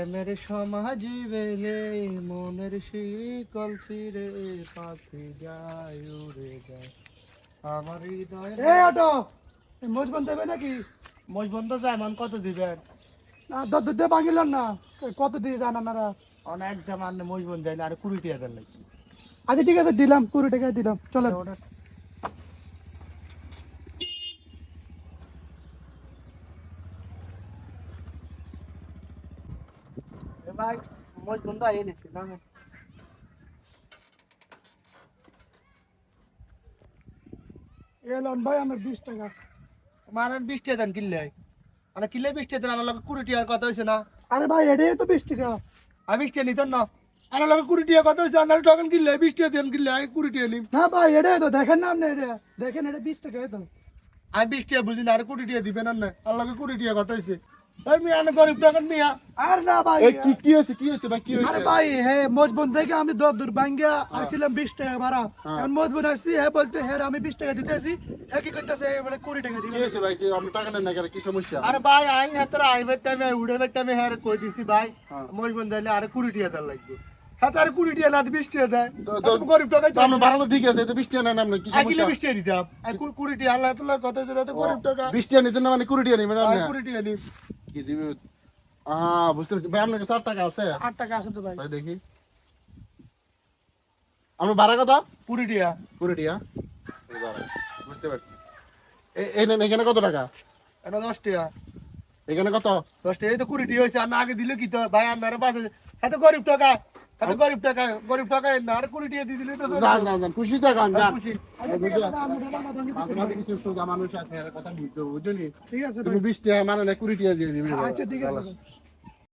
প্রেমের সমাজ বেলে মনের শিকল ছিঁড়ে পাখি যায় উড়ে যায় আমার হৃদয়। এই অটো মোজ বন্ধ হবে নাকি? মোজ বন্ধ যায় মান কত দিবেন? না দুধ দিয়ে ভাঙিলেন না, কত দিয়ে জান আপনারা? অনেক দাম আনলে মোজ বন্ধ যায় না, আর 20 টাকা লাগবে। আচ্ছা ঠিক আছে, দিলাম 20 টাকা দিলাম, চলেন। ভাই মোজ বন্ধ এনেছি না এলন ভাই আমার 20 টাকা। মারেন 20 টাকা দেন কিনলে, মানে কিনলে 20 টাকা দেন, আমার লাগে 20 টাকার কথা হয়েছে না। আরে ভাই এটাই তো 20 টাকা। আমি 20 টাকা নিতেন না, আমার লাগে 20 টাকা কথা হয়েছে, আপনার তখন কিনলে 20 টাকা দেন, কিনলে আমি 20 টাকা নিই। না ভাই এটাই তো, দেখেন না আপনি, এটা দেখেন, এটা 20 টাকা তো। আমি 20 টাকা বুঝি না, আর 20 টাকা দিবেন না, আমার লাগে 20 টাকা কথা হয়েছে। ওই মিয়া না গরিব টাকার মিয়া। আর না ভাই, কি হয়েছে ভাই, কি আরে ভাই হে মজবুন থেকে আমি দূর ভাঙ্গা আসছিলাম 20 টাকা ভাড়া, এখন মজবুন আসছি, হ্যাঁ বলতে হ্যাঁ আমি 20 টাকা দিতেছি, হ্যাঁ কি করতেছে মানে 20 টাকা দিবে। হয়েছে ভাই, কি আপনি টাকা নেন না কেন, কি সমস্যা? আরে ভাই আই হাতরা আইবার টাইমে উড়াবার টাইমে হ্যাঁ কই দিছি ভাই, মজবুন যাইলে আর 20 টাকা দেন লাগবে। হ্যাঁ আর 20 টাকা না 20 টাকা দেয়, গরিব টাকা তো আমরা ভাড়া তো ঠিক আছে, তো 20 টাকা নেন আপনি, কি সমস্যা? কিলে 20 টাকা দিতাম, আর 20 টাকা আল্লাহ তাআলার কথা যেটা তো গরিব টাকা 20 টাকা নিতেন না, মানে 20 টাকা নিবেন আপনি? 20 টাকা নি কি দিবে? বুঝতে পারছি ভাই, আপনার কাছে 8 টাকা আছে? 8 টাকা আছে তো ভাই। ভাই দেখি আমরা ভাড়া কত? 20 টাকা। 20 টাকা বুঝতে পারছি। এই নেন, এখানে কত টাকা? এটা 10 টাকা। এখানে কত? 10 টাকা। এই তো 20 টাকা হয়েছে, আর না আগে দিলে কি তো ভাই, আপনার পাশে এত গরিব টাকা, এত গরিব টাকা না, আর 20 টাকা দিয়ে দিলে তো না খুশি থাকান যান। খুশি আমাদের কিছু সোজা মানুষ আছে, এর কথা বুঝতে বুঝলি? ঠিক আছে তুমি 20 টাকা মানে না 20 টাকা দিয়ে দিবি। আচ্ছা ঠিক আছে।